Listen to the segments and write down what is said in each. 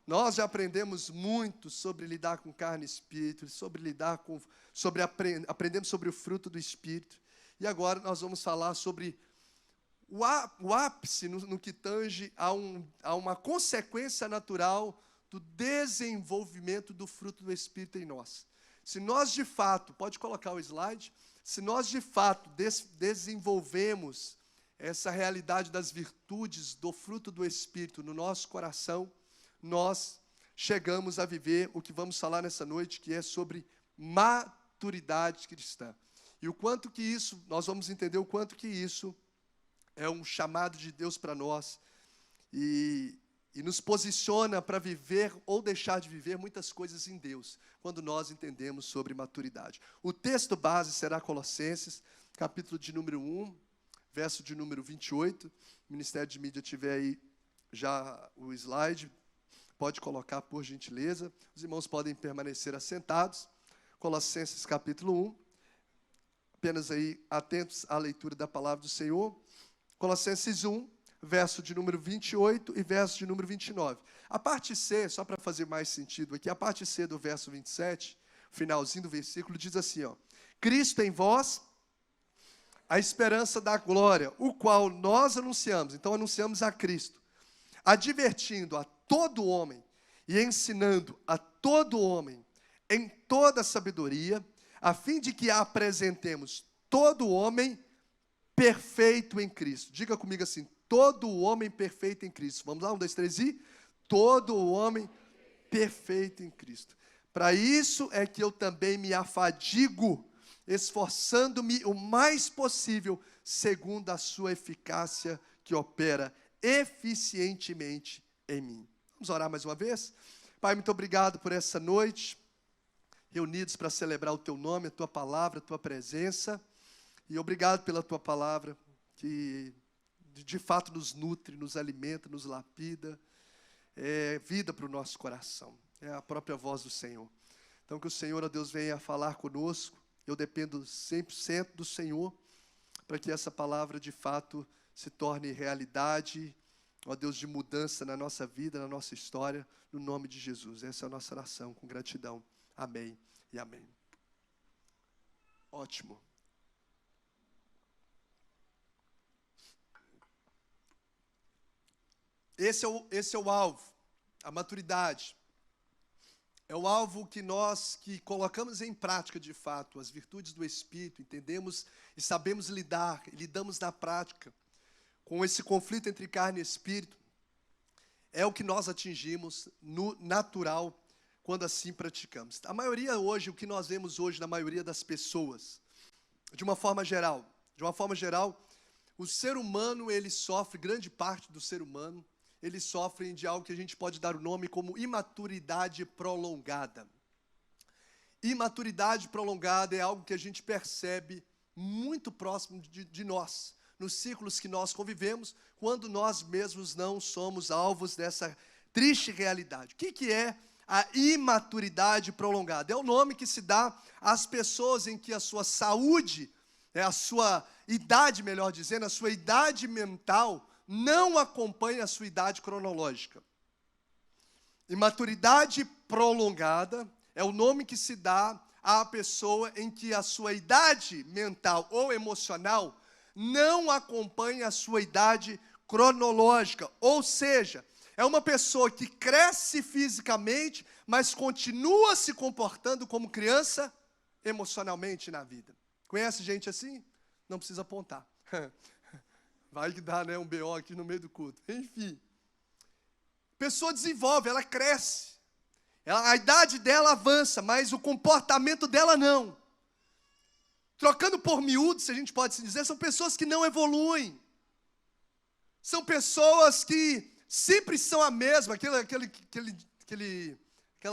Nós já aprendemos muito sobre lidar com carne e espírito, aprendemos sobre o fruto do Espírito. E agora nós vamos falar sobre o ápice no que tange a uma consequência natural do desenvolvimento do fruto do Espírito em nós. Se nós de fato, pode colocar o slide, se nós de fato desenvolvemos essa realidade das virtudes do fruto do Espírito no nosso coração, nós chegamos a viver o que vamos falar nessa noite, que é sobre maturidade cristã. E o quanto que isso, nós vamos entender o quanto que isso é um chamado de Deus para nós e nos posiciona para viver ou deixar de viver muitas coisas em Deus, quando nós entendemos sobre maturidade. O texto base será Colossenses, capítulo de número 1, verso de número 28. O Ministério de Mídia tiver aí já o slide, pode colocar por gentileza. Os irmãos podem permanecer assentados. Colossenses capítulo 1. Apenas aí atentos à leitura da palavra do Senhor. Colossenses 1, verso de número 28 e verso de número 29. A parte C, só para fazer mais sentido aqui, a parte C do verso 27, finalzinho do versículo, diz assim, ó: Cristo em vós, a esperança da glória, o qual nós anunciamos. Então, anunciamos a Cristo, advertindo a todo homem e ensinando a todo homem em toda sabedoria, a fim de que apresentemos todo homem perfeito em Cristo. Diga comigo assim: todo homem perfeito em Cristo. Vamos lá, 1, 2, 3 e... Todo homem perfeito em Cristo. Para isso é que eu também me afadigo, esforçando-me o mais possível, segundo a sua eficácia que opera eficientemente em mim. Vamos orar mais uma vez? Pai, muito obrigado por essa noite, reunidos para celebrar o Teu nome, a Tua palavra, a Tua presença. E obrigado pela Tua palavra, que de fato nos nutre, nos alimenta, nos lapida. É vida para o nosso coração. É a própria voz do Senhor. Então que o Senhor, ó Deus, venha falar conosco. Eu dependo 100% do Senhor, para que essa palavra de fato se torne realidade, ó Deus, de mudança na nossa vida, na nossa história, no nome de Jesus. Essa é a nossa oração, com gratidão. Amém e amém. Ótimo. Esse é o alvo, a maturidade. É o alvo que nós que colocamos em prática de fato as virtudes do Espírito, entendemos e sabemos lidamos na prática com esse conflito entre carne e espírito. É o que nós atingimos no natural quando assim praticamos. A maioria hoje, o que nós vemos hoje na maioria das pessoas, de uma forma geral, o ser humano, ele sofre, grande parte do ser humano, eles sofrem de algo que a gente pode dar o nome como imaturidade prolongada. Imaturidade prolongada é algo que a gente percebe muito próximo de nós, nos círculos que nós convivemos, quando nós mesmos não somos alvos dessa triste realidade. O que é a imaturidade prolongada? É o nome que se dá às pessoas em que a sua saúde, a sua idade, melhor dizendo, a sua idade mental não acompanha a sua idade cronológica. Imaturidade prolongada é o nome que se dá à pessoa em que a sua idade mental ou emocional não acompanha a sua idade cronológica. Ou seja, é uma pessoa que cresce fisicamente, mas continua se comportando como criança emocionalmente na vida. Conhece gente assim? Não precisa apontar. Vai que dá, né, um BO aqui no meio do culto. Enfim. A pessoa desenvolve, ela cresce. A idade dela avança, mas o comportamento dela não. Trocando por miúdos, se a gente pode se dizer, são pessoas que não evoluem. São pessoas que sempre são a mesma. Aquela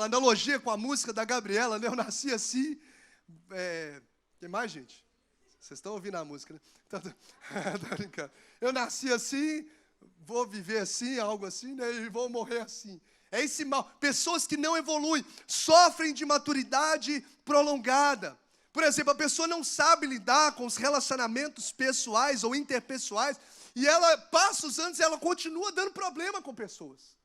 analogia com a música da Gabriela, né? Eu nasci assim. Tem mais, gente? Vocês estão ouvindo a música, né? Tá brincando. Eu nasci assim, vou viver assim, algo assim, né? E vou morrer assim. É esse mal. Pessoas que não evoluem, sofrem de maturidade prolongada. Por exemplo, a pessoa não sabe lidar com os relacionamentos pessoais ou interpessoais, e ela passa os anos e ela continua dando problema com pessoas.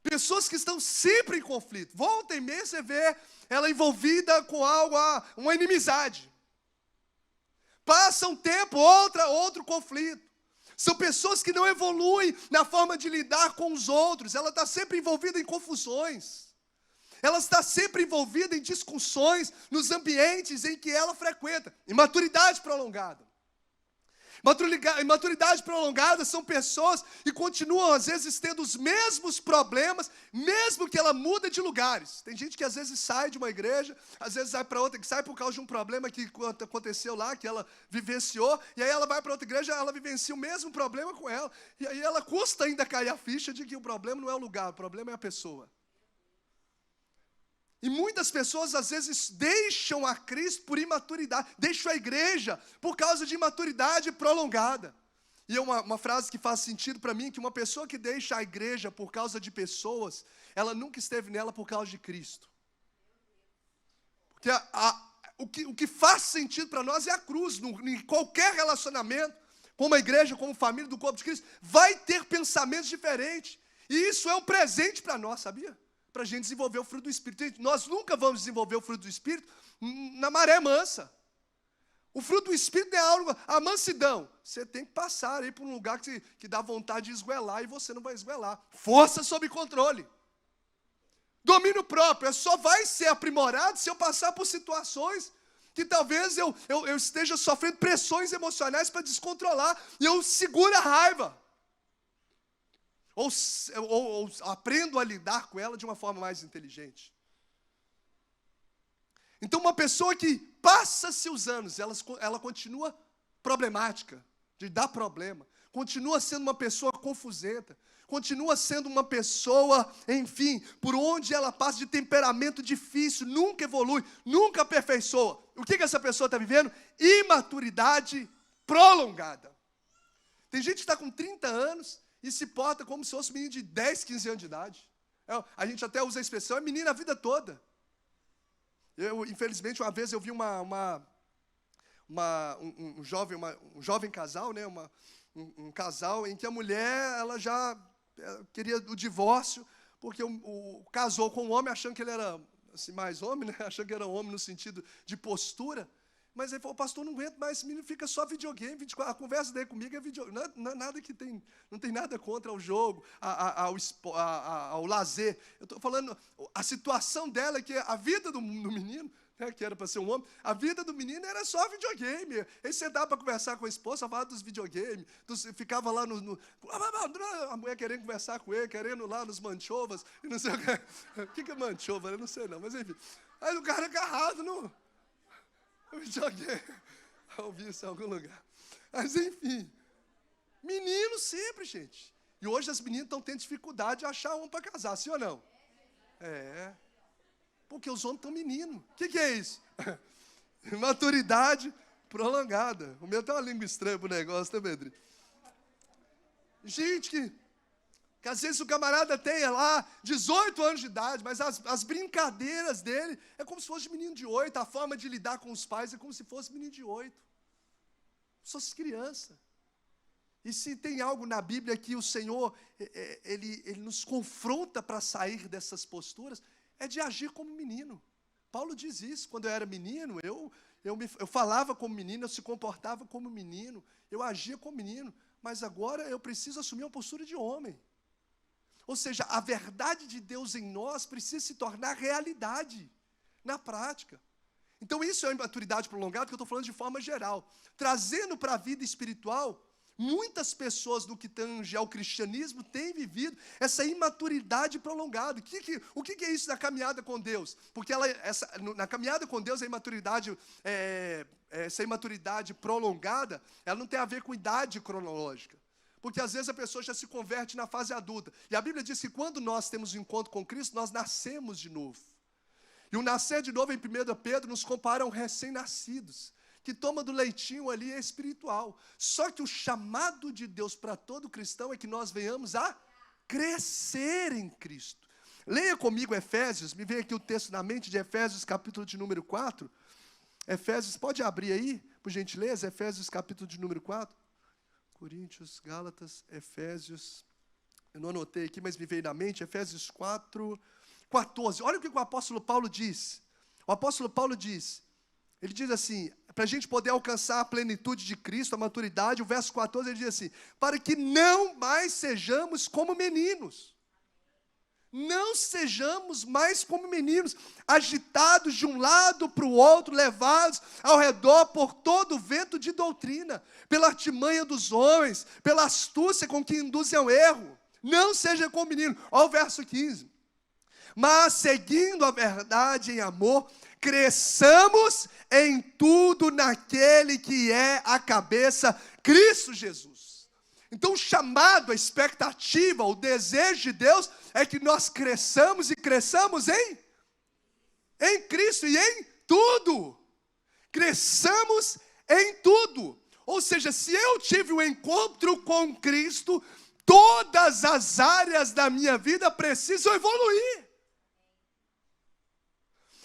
Pessoas que estão sempre em conflito. Volta e meia você vê ela envolvida com algo, uma inimizade. Passa um tempo, outro conflito. São pessoas que não evoluem na forma de lidar com os outros. Ela está sempre envolvida em confusões. Ela está sempre envolvida em discussões nos ambientes em que ela frequenta. Imaturidade prolongada. Imaturidade prolongada são pessoas que continuam, às vezes, tendo os mesmos problemas, mesmo que ela muda de lugares. Tem gente que, às vezes, sai de uma igreja, às vezes sai para outra, que sai por causa de um problema que aconteceu lá, que ela vivenciou, e aí ela vai para outra igreja, ela vivencia o mesmo problema com ela, e aí ela custa ainda cair a ficha de que o problema não é o lugar, o problema é a pessoa. E muitas pessoas, às vezes, deixam a Cristo por imaturidade, deixam a igreja por causa de imaturidade prolongada. E é uma frase que faz sentido para mim, que uma pessoa que deixa a igreja por causa de pessoas, ela nunca esteve nela por causa de Cristo. Porque o que faz sentido para nós é a cruz. Em qualquer relacionamento, como a igreja, como família do corpo de Cristo, vai ter pensamentos diferentes. E isso é um presente para nós, sabia? Para a gente desenvolver o fruto do Espírito. Nós nunca vamos desenvolver o fruto do Espírito na maré mansa. O fruto do Espírito é algo, a mansidão. Você tem que passar aí por um lugar que dá vontade de esguelar e você não vai esguelar. Força sob controle. Domínio próprio só vai ser aprimorado se eu passar por situações que talvez eu esteja sofrendo pressões emocionais para descontrolar e eu seguro a raiva. Ou aprendo a lidar com ela de uma forma mais inteligente. Então, uma pessoa que passa-se os anos, ela continua problemática, de dar problema, continua sendo uma pessoa confusenta, continua sendo uma pessoa, enfim, por onde ela passa de temperamento difícil, nunca evolui, nunca aperfeiçoa. O que essa pessoa está vivendo? Imaturidade prolongada. Tem gente que está com 30 anos, e se porta como se fosse um menino de 10, 15 anos de idade. A gente até usa a expressão, é menino a vida toda. Infelizmente, uma vez eu vi um jovem casal, né, um casal em que a mulher ela já queria o divórcio, porque casou com um homem achando que ele era assim, mais homem, né, achando que era um homem no sentido de postura. Mas ele falou, pastor, não aguento mais, esse menino fica só videogame, 24, a conversa dele comigo é videogame, nada que tem, não tem nada contra o jogo, ao lazer. Eu estou falando, a situação dela é que a vida do menino, né, que era para ser um homem, a vida do menino era só videogame. Ele sentava para conversar com a esposa, falava dos videogames, ficava lá a mulher querendo conversar com ele, querendo lá nos manchovas, e não sei o que. O que é manchova? Eu não sei não, mas enfim. Aí o cara agarrado no videogame. Eu ouvi isso em algum lugar. Mas, enfim. Menino sempre, gente. E hoje as meninas estão tendo dificuldade de achar um para casar, sim ou não? É. Porque os homens estão meninos. O que é isso? Maturidade prolongada. O meu tem uma língua estranha pro negócio, né, Pedro? Gente, que às vezes o camarada tem lá 18 anos de idade, mas as brincadeiras dele é como se fosse menino de 8, a forma de lidar com os pais é como se fosse menino de 8. Só se criança. E se tem algo na Bíblia que o Senhor, ele nos confronta para sair dessas posturas, é de agir como menino. Paulo diz isso, quando eu era menino, eu falava como menino, eu se comportava como menino, eu agia como menino, mas agora eu preciso assumir uma postura de homem. Ou seja, a verdade de Deus em nós precisa se tornar realidade, na prática. Então isso é a imaturidade prolongada que eu estou falando de forma geral. Trazendo para a vida espiritual, muitas pessoas no que tange ao cristianismo têm vivido essa imaturidade prolongada. O que é isso na caminhada com Deus? Porque na caminhada com Deus, essa imaturidade prolongada, ela não tem a ver com idade cronológica. Porque às vezes a pessoa já se converte na fase adulta. E a Bíblia diz que quando nós temos um encontro com Cristo, nós nascemos de novo. E o nascer de novo em 1 Pedro nos compara a um recém-nascidos, que toma do leitinho ali é espiritual. Só que o chamado de Deus para todo cristão é que nós venhamos a crescer em Cristo. Leia comigo Efésios, me vem aqui o texto na mente de Efésios, capítulo de número 4. Efésios, pode abrir aí, por gentileza, Efésios, capítulo de número 4. Coríntios, Gálatas, Efésios, Eu não anotei aqui, mas me veio na mente, Efésios 4:14. Olha o que o apóstolo Paulo diz. O apóstolo Paulo diz, ele diz assim, para a gente poder alcançar a plenitude de Cristo, a maturidade, o verso 14, ele diz assim, para que não mais sejamos como meninos. Não sejamos mais como meninos, agitados de um lado para o outro, levados ao redor por todo o vento de doutrina, pela artimanha dos homens, pela astúcia com que induzem ao erro. Não seja como menino. Olha o verso 15. Mas, seguindo a verdade em amor, cresçamos em tudo naquele que é a cabeça, Cristo Jesus. Então, o chamado, a expectativa, o desejo de Deus é que nós cresçamos e cresçamos em Cristo e em tudo. Cresçamos em tudo. Ou seja, se eu tive um encontro com Cristo, todas as áreas da minha vida precisam evoluir.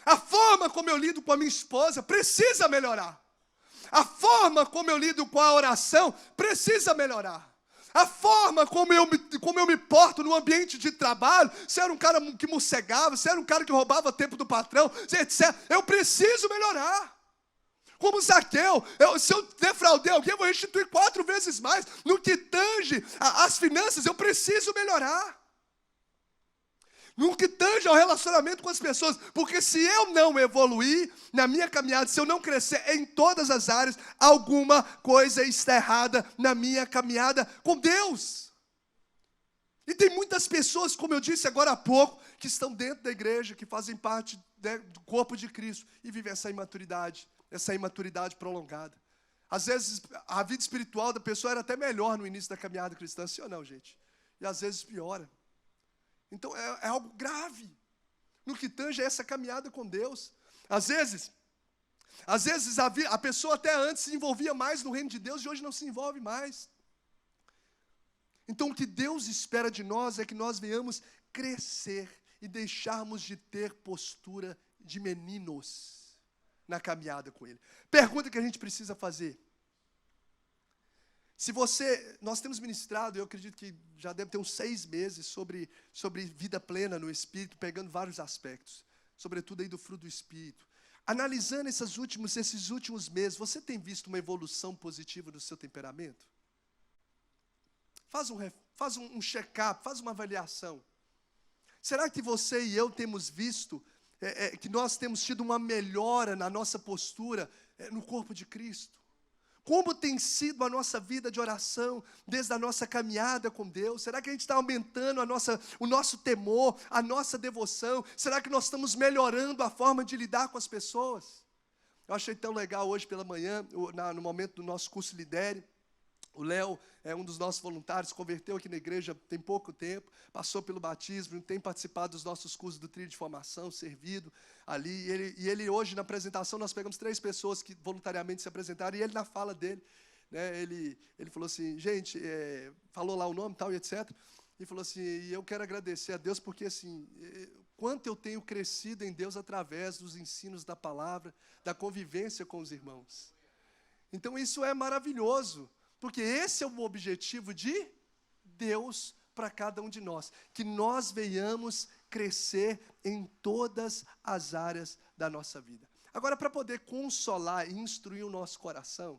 A forma como eu lido com a minha esposa precisa melhorar. A forma como eu lido com a oração precisa melhorar. A forma como eu me porto no ambiente de trabalho, se era um cara que mocegava, se era um cara que roubava tempo do patrão, etc. Eu preciso melhorar. Como Zaqueu, se eu defraudei alguém, eu vou restituir 4 vezes mais. No que tange as finanças, eu preciso melhorar. No que tange ao relacionamento com as pessoas. Porque se eu não evoluir na minha caminhada, se eu não crescer em todas as áreas, alguma coisa está errada na minha caminhada com Deus. E tem muitas pessoas, como eu disse agora há pouco, que estão dentro da igreja, que fazem parte do corpo de Cristo e vivem essa imaturidade prolongada. Às vezes, a vida espiritual da pessoa era até melhor no início da caminhada cristã, sim ou não, gente? E às vezes piora. Então, é algo grave no que tange essa caminhada com Deus. Às vezes a pessoa até antes se envolvia mais no reino de Deus e hoje não se envolve mais. Então, o que Deus espera de nós é que nós venhamos crescer e deixarmos de ter postura de meninos na caminhada com Ele. Pergunta que a gente precisa fazer. Nós temos ministrado, eu acredito que já deve ter uns 6 meses, sobre vida plena no Espírito, pegando vários aspectos, sobretudo aí do fruto do Espírito. Analisando esses últimos meses, você tem visto uma evolução positiva do seu temperamento? Faz um check-up, faz uma avaliação. Será que você e eu temos visto que nós temos tido uma melhora na nossa postura no corpo de Cristo? Como tem sido a nossa vida de oração, desde a nossa caminhada com Deus? Será que a gente está aumentando o nosso temor, a nossa devoção? Será que nós estamos melhorando a forma de lidar com as pessoas? Eu achei tão legal hoje pela manhã, no momento do nosso curso Lidere. O Léo é um dos nossos voluntários, converteu aqui na igreja tem pouco tempo, passou pelo batismo, tem participado dos nossos cursos do trilho de formação, servido ali. E ele hoje, na apresentação, nós pegamos 3 pessoas que voluntariamente se apresentaram, e ele, na fala dele, né, ele falou assim, gente, falou lá o nome e tal, e etc. E falou assim, e eu quero agradecer a Deus, porque assim, quanto eu tenho crescido em Deus através dos ensinos da palavra, da convivência com os irmãos. Então isso é maravilhoso. Porque esse é o objetivo de Deus para cada um de nós. Que nós venhamos crescer em todas as áreas da nossa vida. Agora, para poder consolar e instruir o nosso coração,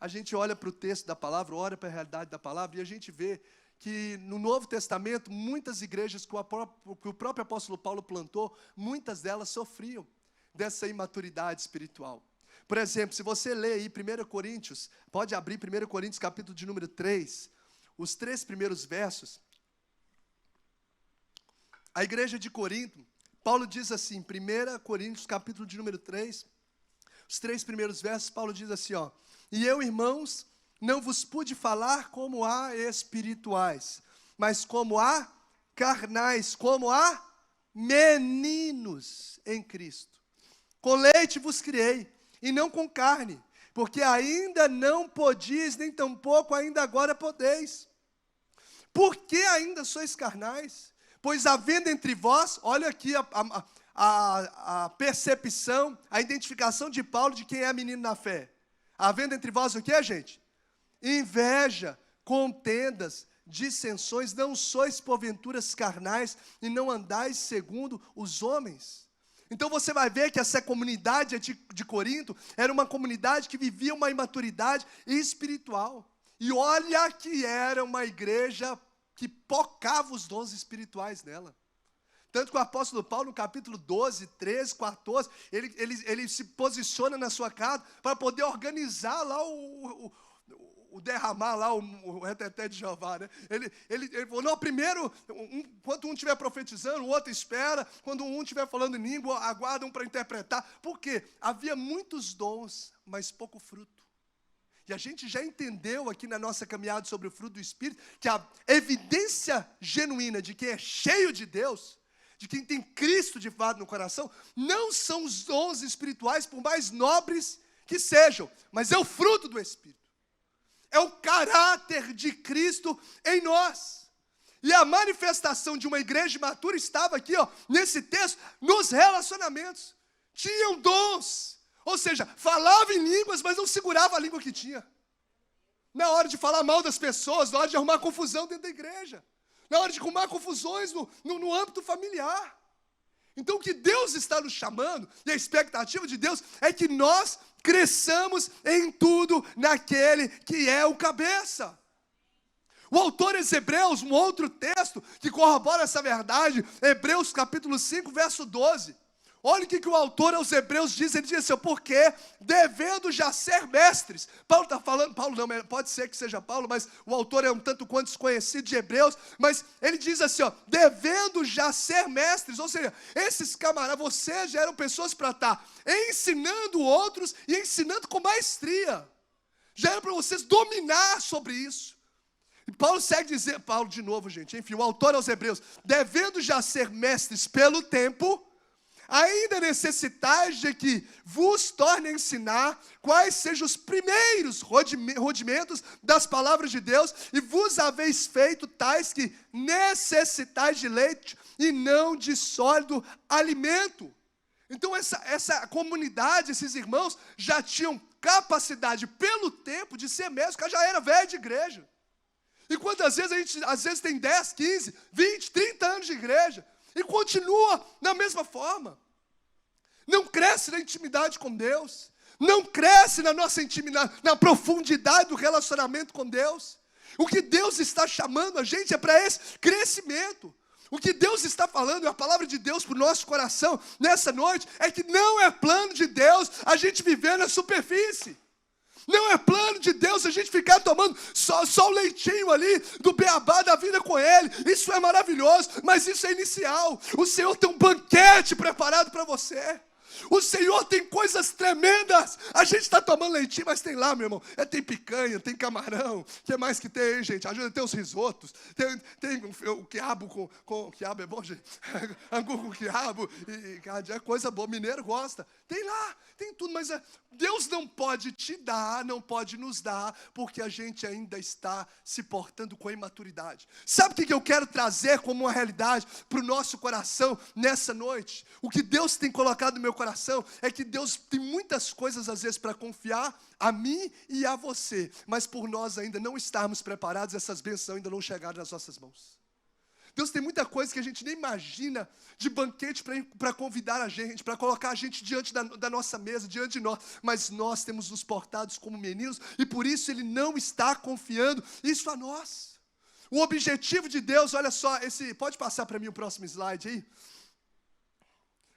a gente olha para o texto da palavra, olha para a realidade da palavra, e a gente vê que no Novo Testamento, muitas igrejas que o próprio apóstolo Paulo plantou, muitas delas sofriam dessa imaturidade espiritual. Por exemplo, se você ler aí 1 Coríntios, pode abrir 1 Coríntios capítulo de número 3, os 3 primeiros versos. A igreja de Corinto, Paulo diz assim, 1 Coríntios capítulo de número 3, os 3 primeiros versos, Paulo diz assim, ó, e eu, irmãos, não vos pude falar como a espirituais, mas como a carnais, como a meninos em Cristo. Com leite vos criei, e não com carne, porque ainda não podis, nem tampouco ainda agora podeis. Por que ainda sois carnais? Pois havendo entre vós, olha aqui a percepção, a identificação de Paulo de quem é menino na fé. Havendo entre vós o que, gente? Inveja, contendas, dissensões, não sois porventuras carnais e não andais segundo os homens. Então você vai ver que essa comunidade de Corinto era uma comunidade que vivia uma imaturidade espiritual. E olha que era uma igreja que pocava os dons espirituais nela. Tanto que o apóstolo Paulo, no capítulo 12, 13, 14, ele se posiciona na sua casa para poder organizar lá o derramar lá, o reteté de Jeová, né? Ele falou, não, primeiro, enquanto um estiver profetizando, o outro espera, quando um estiver falando em língua, aguarda um para interpretar. Por quê? Havia muitos dons, mas pouco fruto. E a gente já entendeu aqui na nossa caminhada sobre o fruto do Espírito, que a evidência genuína de quem é cheio de Deus, de quem tem Cristo de fato no coração, não são os dons espirituais, por mais nobres que sejam, mas é o fruto do Espírito. É o caráter de Cristo em nós. E a manifestação de uma igreja matura estava aqui, ó, nesse texto, nos relacionamentos. Tinham dons. Ou seja, falava em línguas, mas não segurava a língua que tinha. Na hora de falar mal das pessoas, na hora de arrumar confusão dentro da igreja. Na hora de arrumar confusões no âmbito familiar. Então o que Deus está nos chamando, e a expectativa de Deus, é que nós cresçamos em tudo naquele que é o cabeça. O autor aos Hebreus, um outro texto que corrobora essa verdade, Hebreus capítulo 5, verso 12. Olha o que o autor aos Hebreus diz, ele diz assim, porque devendo já ser mestres. Paulo está falando, Paulo não, pode ser que seja Paulo, mas o autor é um tanto quanto desconhecido de Hebreus, mas ele diz assim, ó, devendo já ser mestres, ou seja, esses camaradas, vocês já eram pessoas para estar ensinando outros e ensinando com maestria. Já era para vocês dominar sobre isso. E Paulo segue dizendo, Paulo de novo, gente, enfim, o autor aos Hebreus, devendo já ser mestres pelo tempo, ainda necessitais de que vos torne a ensinar quais sejam os primeiros rudimentos das palavras de Deus, e vos haveis feito tais que necessitais de leite e não de sólido alimento. Então essa comunidade, esses irmãos, já tinham capacidade pelo tempo de ser mestres, porque já era velho de igreja. E quantas vezes a gente, às vezes tem 10, 15, 20, 30 anos de igreja, e continua da mesma forma. Não cresce na intimidade com Deus. Não cresce na nossa intimidade, na profundidade do relacionamento com Deus. O que Deus está chamando a gente é para esse crescimento. O que Deus está falando, a palavra de Deus para o nosso coração nessa noite, é que não é plano de Deus a gente viver na superfície. Não é plano de Deus a gente ficar tomando só o leitinho ali do beabá da vida com Ele. Isso é maravilhoso, mas isso é inicial. O Senhor tem um banquete preparado para você. O Senhor tem coisas tremendas. A gente está tomando leitinho, mas tem lá, meu irmão. Tem picanha, tem camarão. O que mais que tem, gente? Ajuda, tem os risotos. Tem o quiabo com quiabo é bom, gente? Angu com quiabo. É coisa boa. Mineiro gosta. Tem lá, tem tudo. Mas Deus não pode te dar, não pode nos dar, porque a gente ainda está se portando com imaturidade. Sabe o que eu quero trazer como uma realidade para o nosso coração nessa noite? O que Deus tem colocado no meu coração é que Deus tem muitas coisas às vezes para confiar a mim e a você, mas por nós ainda não estarmos preparados, essas bênçãos ainda não chegaram nas nossas mãos. Deus tem muita coisa que a gente nem imagina de banquete para convidar a gente, para colocar a gente diante da nossa mesa, diante de nós, mas nós temos nos portados como meninos e por isso Ele não está confiando isso a nós. O objetivo de Deus, olha só, pode passar para mim o próximo slide aí?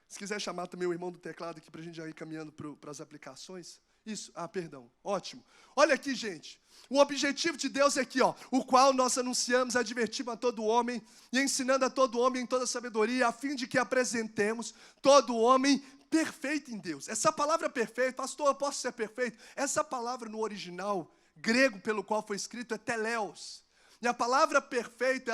Se quiser chamar também o irmão do teclado aqui para a gente já ir caminhando para as aplicações. Isso, perdão, ótimo. Olha aqui, gente, o objetivo de Deus é aqui, ó, o qual nós anunciamos, advertimos a todo homem e ensinando a todo homem em toda sabedoria, a fim de que apresentemos todo homem perfeito em Deus. Essa palavra perfeito, pastor, eu posso ser perfeito? Essa palavra no original grego pelo qual foi escrito é teleos. E a palavra perfeito,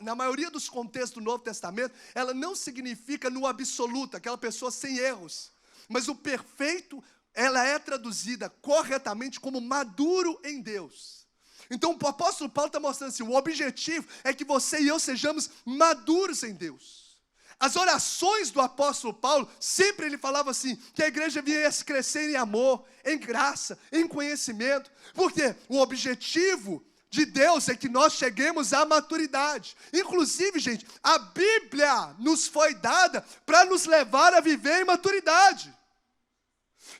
na maioria dos contextos do Novo Testamento, ela não significa no absoluto, aquela pessoa sem erros. Mas o perfeito, ela é traduzida corretamente como maduro em Deus. Então o apóstolo Paulo está mostrando assim, o objetivo é que você e eu sejamos maduros em Deus. As orações do apóstolo Paulo, sempre ele falava assim, que a igreja viesse crescer em amor, em graça, em conhecimento. Porque o objetivo de Deus é que nós cheguemos à maturidade. Inclusive, gente, a Bíblia nos foi dada para nos levar a viver em maturidade.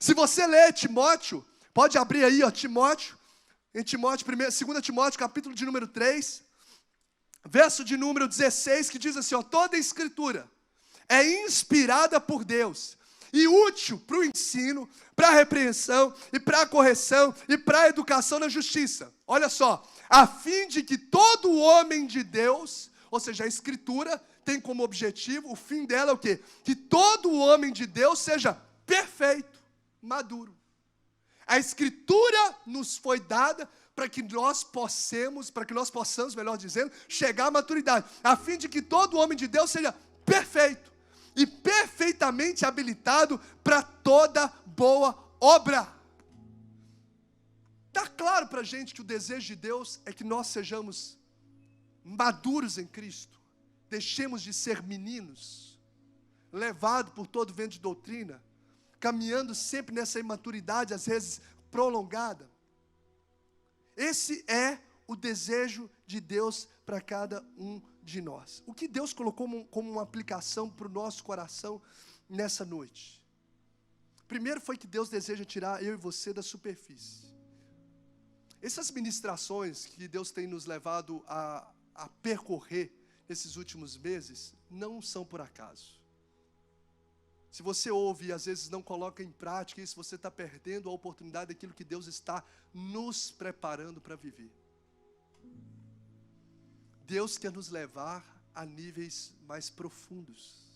Se você ler Timóteo, pode abrir aí, ó, Timóteo, em Timóteo, 2 Timóteo, capítulo de número 3, verso de número 16, que diz assim, ó, toda a escritura é inspirada por Deus e útil para o ensino, para a repreensão, e para a correção, e para a educação na justiça. Olha só, a fim de que todo homem de Deus, ou seja, a Escritura tem como objetivo, o fim dela é o quê? Que todo homem de Deus seja perfeito, maduro. A Escritura nos foi dada para que nós possamos, melhor dizendo, chegar à maturidade, a fim de que todo homem de Deus seja perfeito e perfeitamente habilitado para toda boa obra. Está claro para a gente que o desejo de Deus é que nós sejamos maduros em Cristo, deixemos de ser meninos, levados por todo vento de doutrina, caminhando sempre nessa imaturidade, às vezes prolongada. Esse é o desejo de Deus para cada um de nós. O que Deus colocou como uma aplicação para o nosso coração nessa noite? Primeiro foi que Deus deseja tirar eu e você da superfície. Essas ministrações que Deus tem nos levado a percorrer nesses últimos meses, não são por acaso. Se você ouve e às vezes não coloca em prática isso, você está perdendo a oportunidade daquilo que Deus está nos preparando para viver. Deus quer nos levar a níveis mais profundos.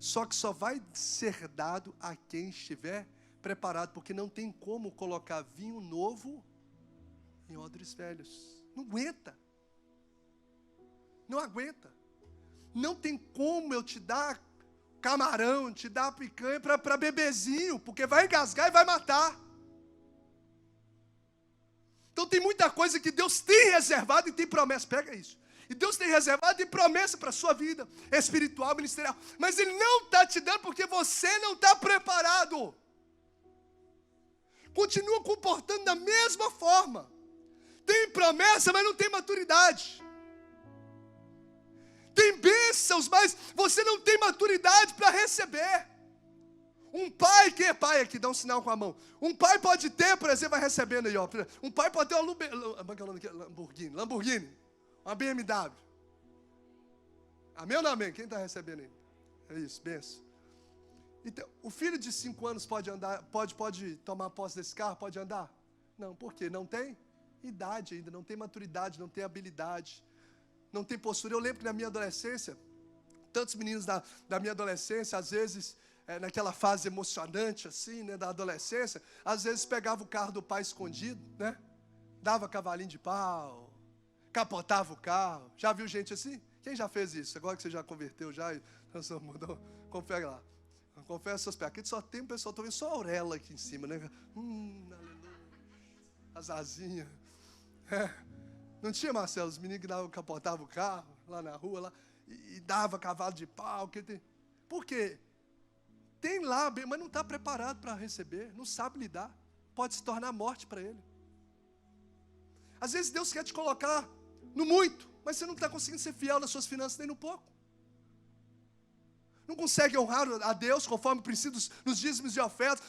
Só que só vai ser dado a quem estiver preparado, porque não tem como colocar vinho novo em odres velhos. Não aguenta. Não aguenta. Não tem como eu te dar camarão, te dar picanha para bebezinho, porque vai engasgar e vai matar. Então tem muita coisa que Deus tem reservado e tem promessa. Pega isso. E Deus tem reservado e promessa para a sua vida espiritual, ministerial. Mas Ele não está te dando porque você não está preparado. Continua comportando da mesma forma. Tem promessa, mas não tem maturidade. Tem bênçãos, mas você não tem maturidade para receber. Um pai, quem é pai aqui? Dá um sinal com a mão. Um pai pode ter, por exemplo, vai recebendo aí, ó. Um pai pode ter uma Lamborghini, uma BMW. Amém ou não amém? Quem está recebendo aí? É isso, benção. Então, o filho de 5 anos pode andar, pode tomar posse desse carro, pode andar? Não, por quê? Não tem idade ainda, não tem maturidade, não tem habilidade, não tem postura. Eu lembro que na minha adolescência, tantos meninos da minha adolescência, às vezes, naquela fase emocionante assim, né, da adolescência, às vezes pegava o carro do pai escondido, né, dava cavalinho de pau, capotava o carro. Já viu gente assim? Quem já fez isso? Agora que você já converteu, já mudou, confere lá. Confessa seus pecados. Aqui só tem um pessoal, estou vendo só a auréola aqui em cima, né? Aleluia. As asinhas. Não tinha, Marcelo, os meninos que capotavam o carro lá na rua lá, e dava cavalo de pau. Por quê? Tem lá, mas não está preparado para receber, não sabe lidar. Pode se tornar morte para ele. Às vezes Deus quer te colocar no muito, mas você não está conseguindo ser fiel nas suas finanças nem no pouco. Não consegue honrar a Deus conforme o princípio nos dízimos e ofertas.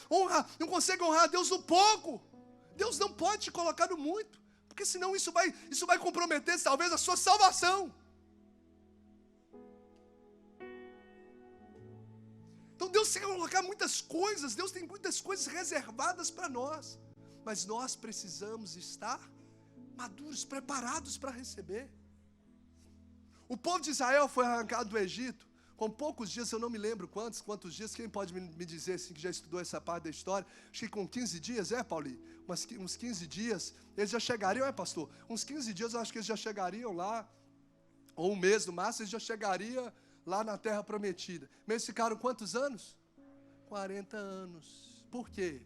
Não consegue honrar a Deus no pouco. Deus não pode te colocar no muito, porque senão isso vai comprometer talvez a sua salvação. Então Deus quer colocar muitas coisas, Deus tem muitas coisas reservadas para nós, mas nós precisamos estar maduros, preparados para receber. O povo de Israel foi arrancado do Egito com poucos dias, eu não me lembro quantos dias, quem pode me dizer assim, que já estudou essa parte da história? Acho que com 15 dias, Paulinho? Uns 15 dias, eles já chegariam, pastor? Uns 15 dias eu acho que eles já chegariam lá, ou um mês no máximo, eles já chegariam lá na terra prometida. Mas eles ficaram quantos anos? 40 anos. Por quê?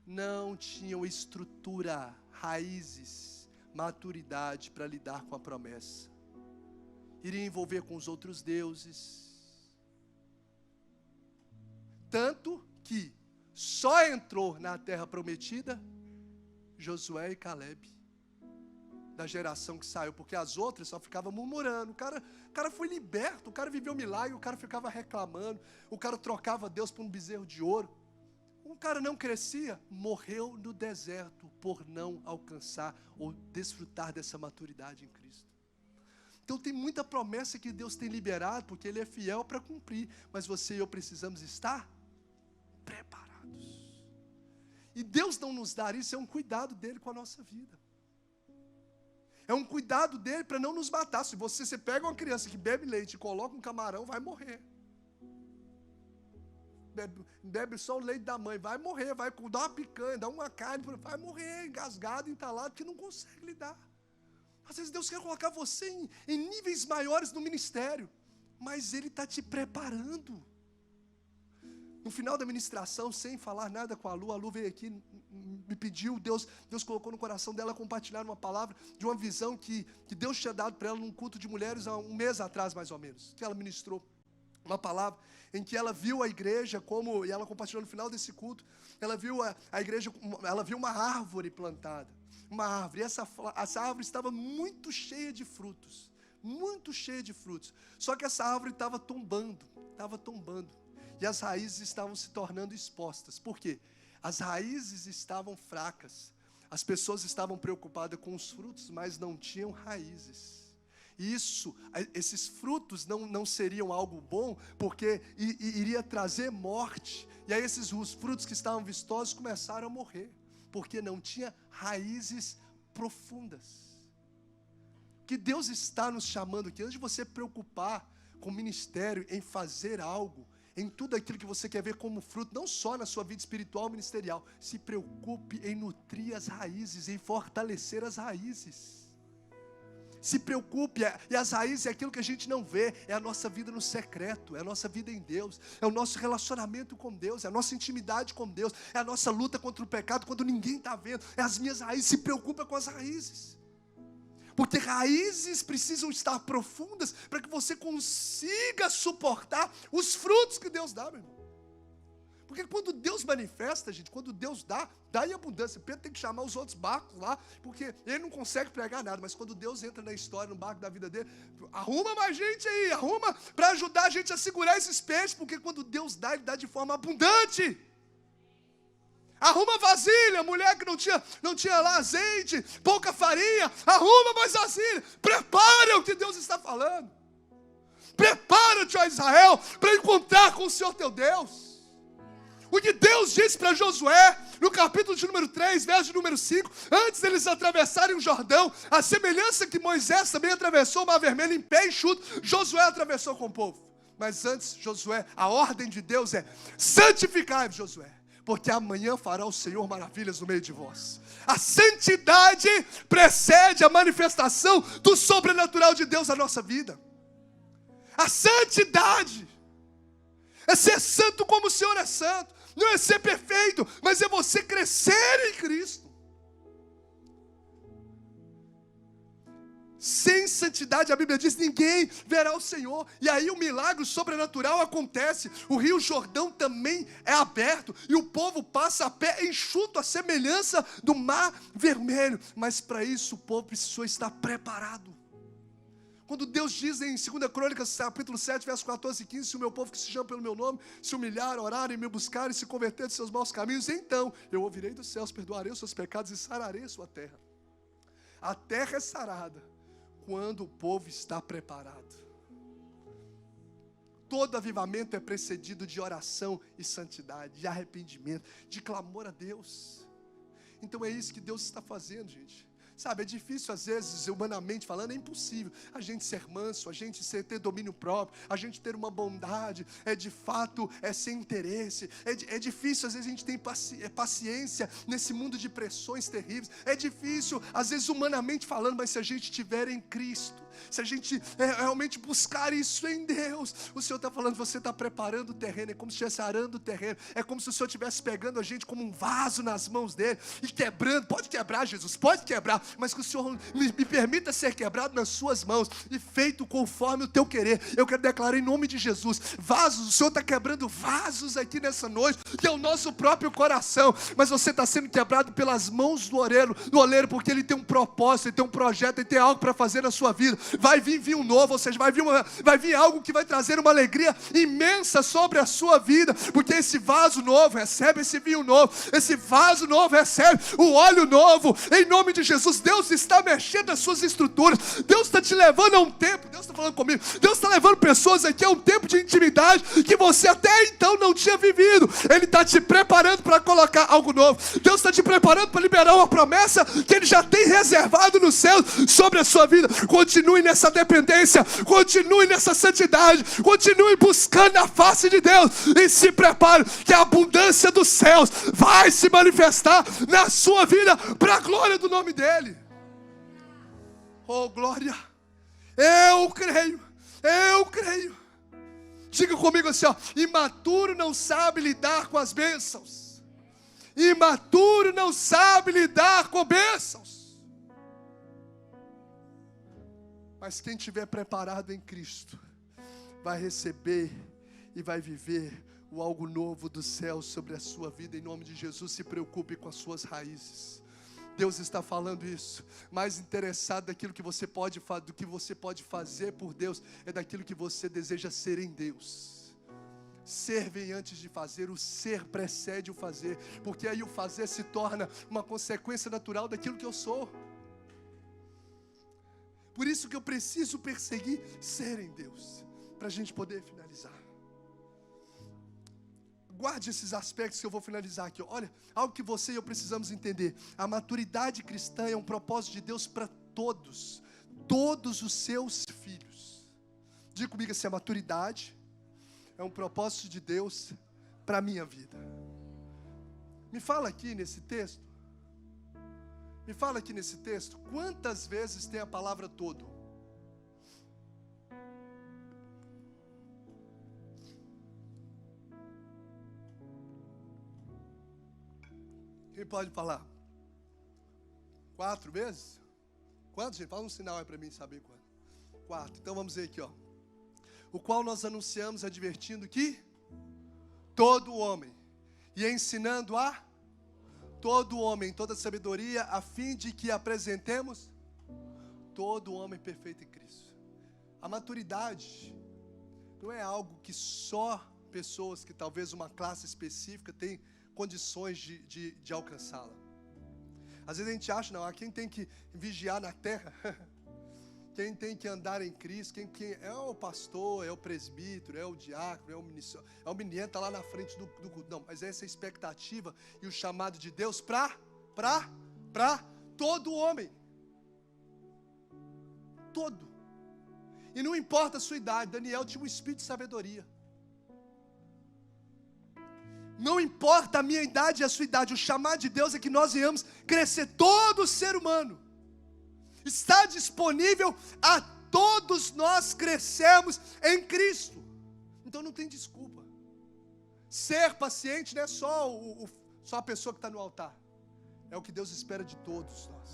Não tinham estrutura, raízes, maturidade para lidar com a promessa. Iria envolver com os outros deuses. Tanto que só entrou na terra prometida Josué e Calebe. da geração que saiu, porque as outras só ficavam murmurando. O cara foi liberto, o cara viveu milagre, o cara ficava reclamando, o cara trocava Deus por um bezerro de ouro. Um cara não crescia, morreu no deserto por não alcançar ou desfrutar dessa maturidade em Cristo. Então tem muita promessa que Deus tem liberado, porque Ele é fiel para cumprir, mas você e eu precisamos estar preparados. E Deus não nos dar isso, é um cuidado dEle com a nossa vida. É um cuidado dEle para não nos matar. Se você pega uma criança que bebe leite e coloca um camarão, vai morrer. Bebe só o leite da mãe, vai morrer, vai dar uma picanha, dar uma carne, vai morrer engasgado, entalado, porque não consegue lidar. Às vezes Deus quer colocar você em níveis maiores no ministério, mas Ele está te preparando. No final da ministração, sem falar nada com a Lu veio aqui, me pediu, Deus colocou no coração dela compartilhar uma palavra de uma visão que Deus tinha dado para ela num culto de mulheres há um mês atrás, mais ou menos, que ela ministrou uma palavra em que ela viu a igreja como, e ela compartilhou no final desse culto, ela viu a igreja, ela viu uma árvore plantada, uma árvore, e essa árvore estava muito cheia de frutos, só que essa árvore estava tombando, e as raízes estavam se tornando expostas. Por quê? As raízes estavam fracas, as pessoas estavam preocupadas com os frutos, mas não tinham raízes. E esses frutos não seriam algo bom, porque iria trazer morte. E aí os frutos que estavam vistosos começaram a morrer, porque não tinha raízes profundas. Que Deus está nos chamando aqui, antes de você preocupar com o ministério, em fazer algo, em tudo aquilo que você quer ver como fruto, não só na sua vida espiritual, ministerial, se preocupe em nutrir as raízes, em fortalecer as raízes. Se preocupe, e as raízes é aquilo que a gente não vê, é a nossa vida no secreto, é a nossa vida em Deus, é o nosso relacionamento com Deus, é a nossa intimidade com Deus, é a nossa luta contra o pecado quando ninguém está vendo, é as minhas raízes. Se preocupa com as raízes, porque raízes precisam estar profundas para que você consiga suportar os frutos que Deus dá, meu irmão. Porque quando Deus manifesta, gente, quando Deus dá em abundância. Pedro tem que chamar os outros barcos lá, porque ele não consegue pregar nada. Mas quando Deus entra na história, no barco da vida dele, arruma mais gente aí, arruma para ajudar a gente a segurar esses peixes, porque quando Deus dá, Ele dá de forma abundante. Arruma vasilha, mulher que não tinha lá azeite, pouca farinha, arruma mais vasilha. Prepara o que Deus está falando. Prepara-te, ó Israel, para encontrar com o Senhor teu Deus. O que Deus disse para Josué, no capítulo de número 3, verso de número 5, antes deles atravessarem o Jordão, a semelhança que Moisés também atravessou o Mar Vermelho em pé enxuto, Josué atravessou com o povo. Mas antes, Josué, a ordem de Deus é: santificai-vos, Josué, porque amanhã fará o Senhor maravilhas no meio de vós. A santidade precede a manifestação do sobrenatural de Deus na nossa vida. A santidade é ser santo como o Senhor é santo. Não é ser perfeito, mas é você crescer em Cristo. Sem santidade, a Bíblia diz, ninguém verá o Senhor. E aí o milagre sobrenatural acontece. O rio Jordão também é aberto, e o povo passa a pé enxuto, a semelhança do Mar Vermelho. Mas para isso o povo precisou estar preparado. Quando Deus diz em 2 Crônicas, capítulo 7, verso 14 e 15, se o meu povo que se chama pelo meu nome, se humilhar, orar e me buscar e se converter de seus maus caminhos, então eu ouvirei dos céus, perdoarei os seus pecados e sararei a sua terra. A terra é sarada quando o povo está preparado. Todo avivamento é precedido de oração e santidade, de arrependimento, de clamor a Deus. Então é isso que Deus está fazendo, gente. Sabe, é difícil às vezes, humanamente falando, é impossível a gente ser manso, a gente ter domínio próprio, a gente ter uma bondade, de fato, sem interesse. É difícil, às vezes a gente tem paciência nesse mundo de pressões terríveis. É difícil, às vezes humanamente falando, mas se a gente estiver em Cristo, se a gente realmente buscar isso em Deus, o Senhor está falando, você está preparando o terreno, é como se estivesse arando o terreno, é como se o Senhor estivesse pegando a gente como um vaso nas mãos dele, e quebrando. Pode quebrar, Jesus, pode quebrar, mas que o Senhor me permita ser quebrado nas suas mãos, e feito conforme o teu querer. Eu quero declarar em nome de Jesus, vasos, o Senhor está quebrando vasos aqui nessa noite, que é o nosso próprio coração, mas você está sendo quebrado pelas mãos do oleiro, porque ele tem um propósito, ele tem um projeto, ele tem algo para fazer na sua vida. Vai vir vinho novo, ou seja, vai vir algo que vai trazer uma alegria imensa sobre a sua vida, porque esse vaso novo recebe esse vinho novo, esse vaso novo recebe o óleo novo, em nome de Jesus. Deus está mexendo as suas estruturas, Deus está te levando a um tempo, Deus está falando comigo, Deus está levando pessoas aqui a um tempo de intimidade que você até então não tinha vivido. Ele está te preparando para colocar algo novo, Deus está te preparando para liberar uma promessa que Ele já tem reservado no céu sobre a sua vida. Continue nessa dependência, continue nessa santidade, continue buscando a face de Deus, e se prepare que a abundância dos céus vai se manifestar na sua vida, para a glória do nome dEle. Oh glória, eu creio. Diga comigo assim, ó: imaturo não sabe lidar com as bênçãos. Imaturo não sabe lidar com bênçãos. Mas quem estiver preparado em Cristo vai receber e vai viver o algo novo do céu sobre a sua vida. Em nome de Jesus, se preocupe com as suas raízes. Deus está falando isso. Mais interessado daquilo que você pode do que você pode fazer por Deus, é daquilo que você deseja ser em Deus. Ser vem antes de fazer, o ser precede o fazer, porque aí o fazer se torna uma consequência natural daquilo que eu sou. Por isso que eu preciso perseguir ser em Deus, para a gente poder finalizar. Guarde esses aspectos que eu vou finalizar aqui. Olha, algo que você e eu precisamos entender: a maturidade cristã é um propósito de Deus para todos os seus filhos. Diga comigo assim: a maturidade é um propósito de Deus para a minha vida. Me fala aqui nesse texto, quantas vezes tem a palavra todo? Quem pode falar? 4 vezes? Quantos, gente? Fala um sinal aí para mim saber quanto. 4. Então vamos ver aqui, ó. O qual nós anunciamos, advertindo que todo homem, e ensinando a todo homem, toda sabedoria, a fim de que apresentemos todo homem perfeito em Cristo. A maturidade não é algo que só pessoas que talvez uma classe específica tem condições de alcançá-la. Às vezes a gente acha, não, quem tem que vigiar na terra, quem tem que andar em Cristo, quem é o pastor, é o presbítero, é o diácono, é o ministro, é o menino, está lá na frente do culto. Não, mas essa é a expectativa e o chamado de Deus para todo homem. Todo. E não importa a sua idade. Daniel tinha um espírito de sabedoria. Não importa a minha idade e a sua idade, o chamado de Deus é que nós venhamos crescer. Todo ser humano está disponível a todos nós crescermos em Cristo. Então não tem desculpa. Ser paciente não é só a pessoa que está no altar. É o que Deus espera de todos nós.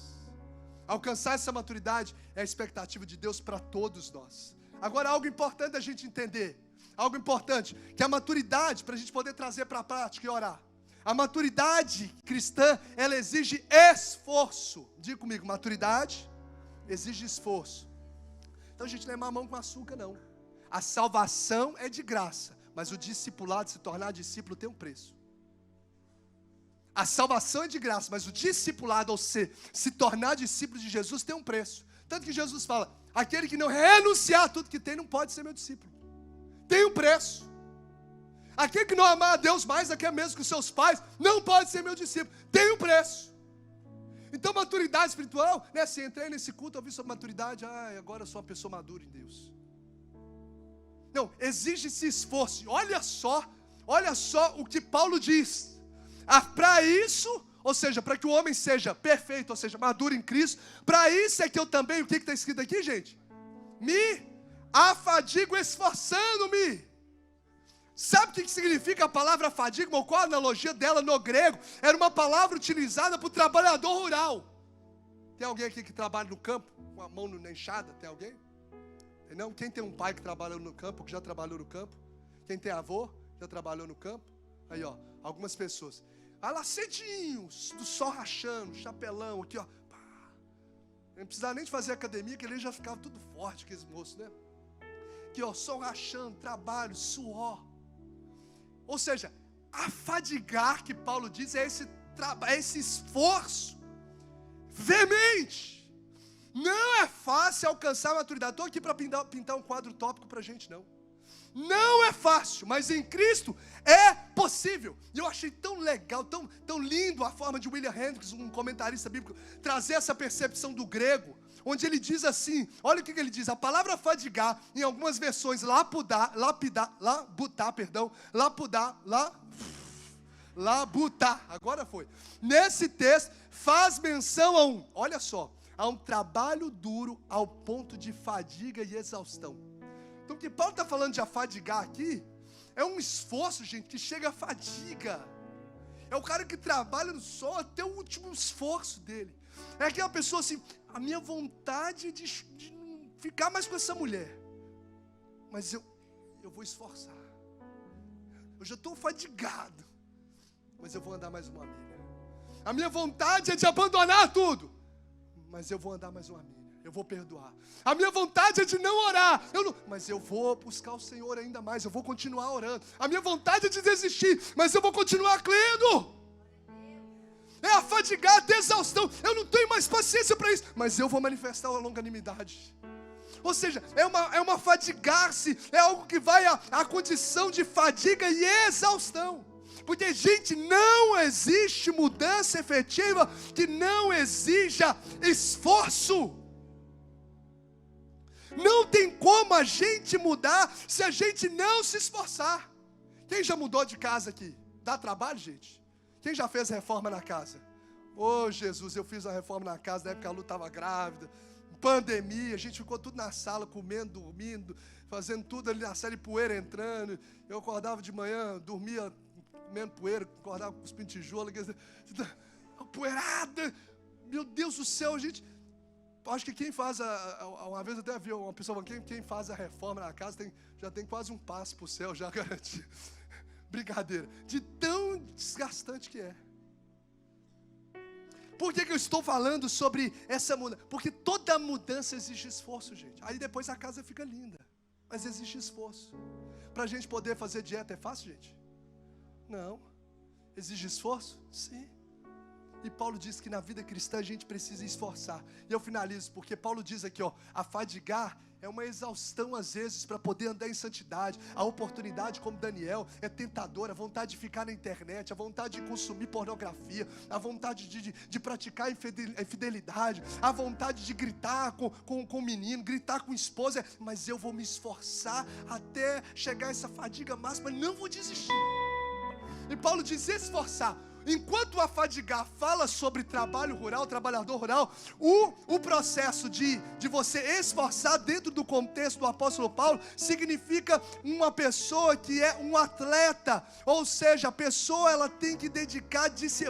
Alcançar essa maturidade é a expectativa de Deus para todos nós. Agora, algo importante a gente entender. Algo importante, que a maturidade, para a gente poder trazer para a prática e orar. A maturidade cristã, ela exige esforço. Diga comigo, maturidade exige esforço. Então, gente, não é mamão com açúcar, não. A salvação é de graça, mas o discipulado, se tornar discípulo, tem um preço. A salvação é de graça, mas o discipulado, ou se tornar discípulo de Jesus, tem um preço. Tanto que Jesus fala, aquele que não renunciar a tudo que tem, não pode ser meu discípulo. Tem um preço. Aquele que não amar a Deus mais do que mesmo que os seus pais, não pode ser meu discípulo. Tem um preço. Então, maturidade espiritual, né? Se entrei nesse culto, ouvi sobre maturidade, agora eu sou uma pessoa madura em Deus. Não, exige esse esforço. Olha só o que Paulo diz. Para isso, ou seja, para que o homem seja perfeito, ou seja, maduro em Cristo, para isso é que eu também, o que está escrito aqui, gente? Me afadigo esforçando-me. Sabe o que significa a palavra fadiga? Ou qual a analogia dela no grego? Era uma palavra utilizada para o trabalhador rural. Tem alguém aqui que trabalha no campo? Com a mão na enxada? Tem alguém? Não? Quem tem um pai que trabalhou no campo, que já trabalhou no campo? Quem tem avô, já trabalhou no campo? Aí, ó, algumas pessoas. Aí lá cedinho, do sol rachando, chapelão, aqui, ó. Não precisava nem de fazer academia, que ele já ficava tudo forte, aqueles moços, né? Aqui, ó, sol rachando, trabalho, suor. Ou seja, afadigar, que Paulo diz, é esse esforço veemente. Não é fácil alcançar a maturidade. Estou aqui para pintar um quadro tópico para a gente, não. Não é fácil, mas em Cristo é possível. E eu achei tão legal, tão lindo a forma de William Hendricks, um comentarista bíblico, trazer essa percepção do grego, onde ele diz assim, olha o que ele diz, a palavra fadigar, em algumas versões, labutar, agora foi. Nesse texto, faz menção a um trabalho duro ao ponto de fadiga e exaustão. Então o que Paulo está falando de afadigar aqui, é um esforço, gente, que chega a fadiga. É o cara que trabalha no sol até o último esforço dele. É aquela pessoa assim, a minha vontade de não ficar mais com essa mulher, mas eu vou esforçar. Eu já estou fadigado, mas eu vou andar mais uma milha. A minha vontade é de abandonar tudo, mas eu vou andar mais uma milha. Eu vou perdoar. A minha vontade é de não orar, mas eu vou buscar o Senhor ainda mais. Eu vou continuar orando. A minha vontade é de desistir, mas eu vou continuar crendo. É afadigar até exaustão. Eu não tenho mais paciência para isso, mas eu vou manifestar a longanimidade. Ou seja, é uma fadigar-se, é algo que vai à condição de fadiga e exaustão. Porque, gente, não existe mudança efetiva que não exija esforço. Não tem como a gente mudar se a gente não se esforçar. Quem já mudou de casa aqui? Dá trabalho, gente? Quem já fez reforma na casa? Ô, Jesus, eu fiz a reforma na casa na época que a Lu estava grávida. Pandemia, a gente ficou tudo na sala, comendo, dormindo, fazendo tudo ali na sala e poeira entrando. Eu acordava de manhã, dormia comendo poeira, acordava com os tijolo, poeirada. Meu Deus do céu, gente. Acho que quem faz, uma vez até vi uma pessoa falando, quem faz a reforma na casa já tem quase um passo para o céu, já garantido. Brincadeira. De tão desgastante que é. Por que eu estou falando sobre essa mudança? Porque toda mudança exige esforço, gente. Aí depois a casa fica linda, mas exige esforço. Para a gente poder fazer dieta é fácil, gente? Não. Exige esforço? Sim. E Paulo diz que na vida cristã a gente precisa esforçar. E eu finalizo, porque Paulo diz aqui, afadigar é uma exaustão às vezes para poder andar em santidade. A oportunidade, como Daniel, é tentadora. A vontade de ficar na internet, a vontade de consumir pornografia, a vontade de praticar infidelidade, a vontade de gritar com o menino, gritar com a esposa. Mas eu vou me esforçar até chegar a essa fadiga máxima, não vou desistir. E Paulo diz esforçar. Enquanto o afadigar fala sobre trabalho rural, trabalhador rural, o processo de você esforçar dentro do contexto do apóstolo Paulo significa uma pessoa que é um atleta, ou seja, a pessoa ela tem que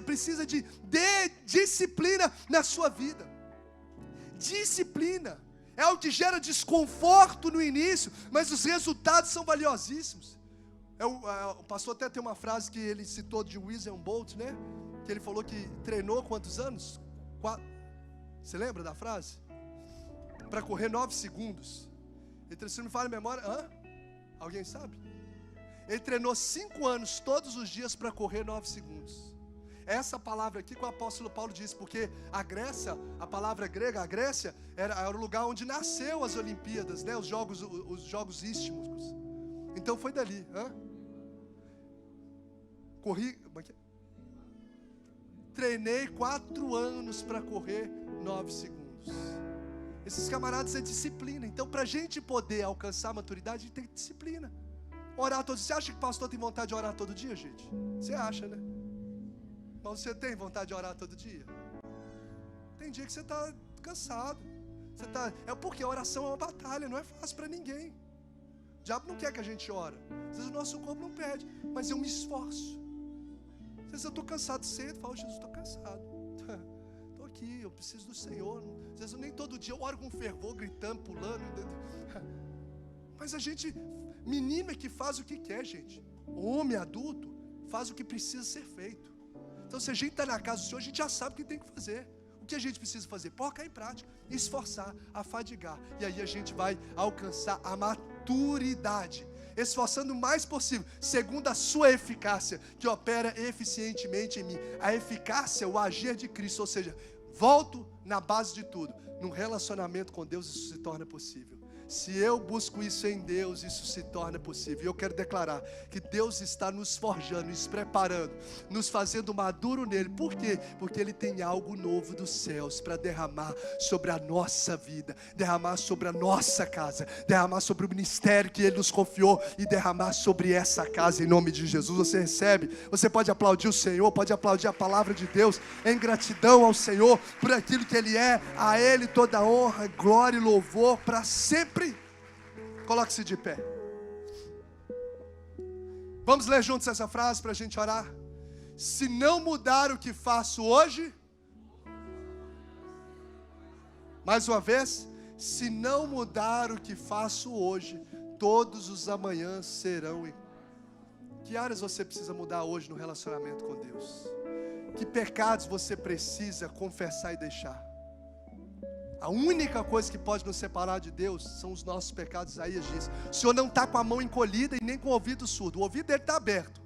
precisa de disciplina na sua vida. Disciplina é algo que gera desconforto no início, mas os resultados são valiosíssimos. O pastor até tem uma frase que ele citou de Usain Bolt, né? Que ele falou que treinou quantos anos? 4. Você lembra da frase? Para correr 9 segundos. Se não me falha a memória, alguém sabe? Ele treinou 5 anos todos os dias para correr 9 segundos. Essa palavra aqui que o apóstolo Paulo disse, porque a palavra grega, a Grécia, era o lugar onde nasceu as Olimpíadas, né? Os jogos istmos. Então foi dali. Treinei 4 anos para correr 9 segundos. Esses camaradas é disciplina. Então, para a gente poder alcançar a maturidade, a gente tem disciplina. Orar todo dia. Você acha que o pastor tem vontade de orar todo dia, gente? Você acha, né? Mas você tem vontade de orar todo dia? Tem dia que você está cansado. É porque a oração é uma batalha, não é fácil para ninguém. O diabo não quer que a gente ore. Às vezes o nosso corpo não pede, mas eu me esforço. Às vezes eu estou cansado cedo, falo, Jesus, estou cansado. Estou aqui, eu preciso do Senhor. Às vezes nem todo dia eu oro com fervor, gritando, pulando. Mas a gente, menino é que faz o que quer, gente. Homem adulto faz o que precisa ser feito. Então se a gente está na casa do Senhor, a gente já sabe o que tem que fazer. O que a gente precisa fazer? Colocar em prática, esforçar, afadigar. E aí a gente vai alcançar a maturidade, esforçando o mais possível, segundo a sua eficácia, que opera eficientemente em mim. A eficácia, o agir de Cristo, ou seja, volto na base de tudo. Num relacionamento com Deus isso se torna possível. Se eu busco isso em Deus, isso se torna possível. E eu quero declarar que Deus está nos forjando, nos preparando, nos fazendo maduro nele. Por quê? Porque Ele tem algo novo dos céus para derramar sobre a nossa vida, derramar sobre a nossa casa, derramar sobre o ministério que Ele nos confiou e derramar sobre essa casa em nome de Jesus. Você recebe? Você pode aplaudir o Senhor, pode aplaudir a palavra de Deus em gratidão ao Senhor por aquilo que Ele é. A Ele toda honra, glória e louvor para sempre. Coloque-se de pé. Vamos ler juntos essa frase para a gente orar. Se não mudar o que faço hoje, mais uma vez, se não mudar o que faço hoje, todos os amanhãs serão. Que áreas você precisa mudar hoje no relacionamento com Deus? Que pecados você precisa confessar e deixar? A única coisa que pode nos separar de Deus são os nossos pecados. Isaías diz: o Senhor não está com a mão encolhida e nem com o ouvido surdo. O ouvido dele está aberto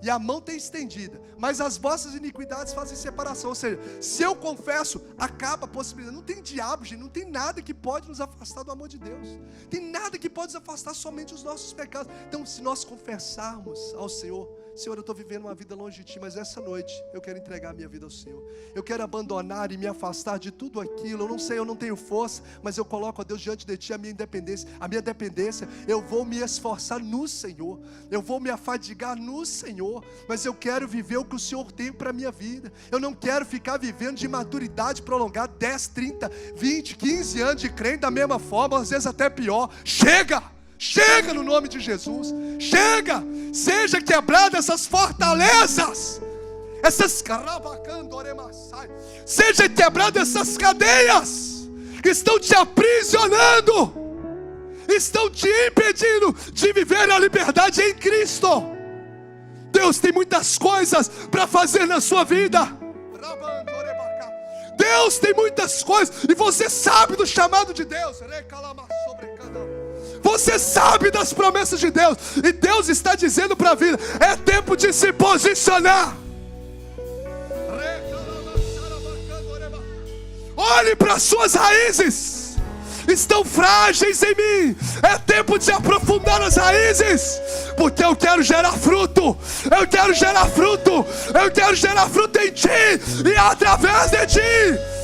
e a mão está estendida, mas as vossas iniquidades fazem separação. Ou seja, se eu confesso, acaba a possibilidade. Não tem diabo, gente, não tem nada que pode nos afastar do amor de Deus. Tem nada que pode nos afastar, somente os nossos pecados. Então se nós confessarmos ao Senhor: Senhor, eu estou vivendo uma vida longe de Ti, mas essa noite eu quero entregar a minha vida ao Senhor. Eu quero abandonar e me afastar de tudo aquilo. Eu não sei, eu não tenho força, mas eu coloco a Deus diante de Ti a minha independência. A minha dependência, eu vou me esforçar no Senhor. Eu vou me afadigar no Senhor. Mas eu quero viver o que o Senhor tem para a minha vida. Eu não quero ficar vivendo de imaturidade prolongada, 10, 30, 20, 15 anos de crente da mesma forma, às vezes até pior. Chega! Chega no nome de Jesus. Chega! Seja quebrada essas fortalezas, seja quebrada essas cadeias que estão te aprisionando, estão te impedindo de viver a liberdade em Cristo. Deus tem muitas coisas para fazer na sua vida. Deus tem muitas coisas, e você sabe do chamado de Deus. Você sabe das promessas de Deus, e Deus está dizendo para a vida: é tempo de se posicionar. Olhe para as suas raízes, estão frágeis em mim. É tempo de aprofundar as raízes, porque eu quero gerar fruto. Eu quero gerar fruto. Eu quero gerar fruto em Ti e através de Ti.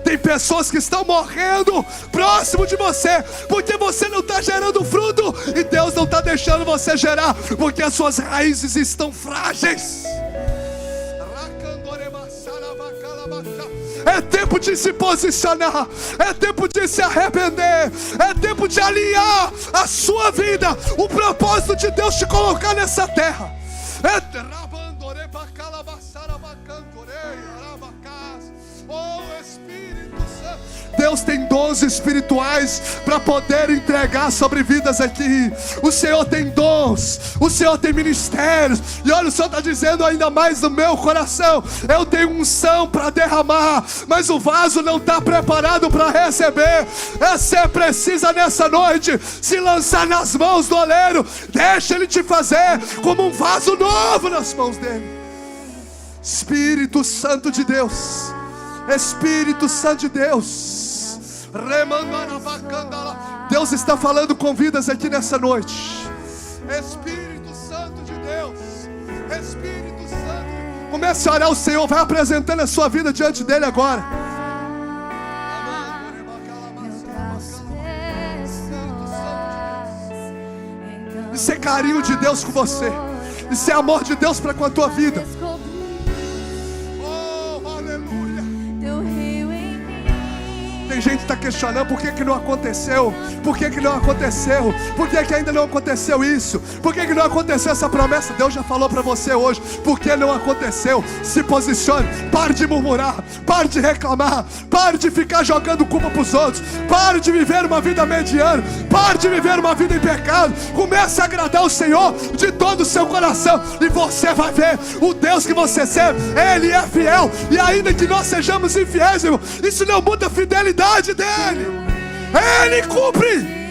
Tem pessoas que estão morrendo próximo de você, porque você não está gerando fruto, e Deus não está deixando você gerar, porque as suas raízes estão frágeis. É tempo de se posicionar, é tempo de se arrepender, é tempo de alinhar a sua vida, o propósito de Deus te colocar nessa terra. Oh Espírito Santo, Deus tem dons espirituais para poder entregar sobre vidas aqui. O Senhor tem dons, o Senhor tem ministérios. E olha, o Senhor está dizendo ainda mais no meu coração: eu tenho unção para derramar, mas o vaso não está preparado para receber. Você precisa nessa noite se lançar nas mãos do oleiro. Deixa Ele te fazer como um vaso novo nas mãos dele. Espírito Santo de Deus, Espírito Santo de Deus, Deus está falando com vidas aqui nessa noite. Espírito Santo de Deus, Espírito Santo, comece a orar ao Senhor, vai apresentando a sua vida diante dele agora. Isso é carinho de Deus com você, isso é amor de Deus para com a tua vida. tem gente que está questionando por que não aconteceu, por que não aconteceu, por que ainda não aconteceu isso, por que não aconteceu essa promessa. Deus já falou para você hoje, por que não aconteceu? Se posicione, pare de murmurar, pare de reclamar, pare de ficar jogando culpa para os outros, pare de viver uma vida mediana, pare de viver uma vida em pecado, comece a agradar o Senhor de todo o seu coração, e você vai ver o Deus que você serve, Ele é fiel, e ainda que nós sejamos infiéis, irmão, isso não muda a fidelidade dEle. Ele cumpre.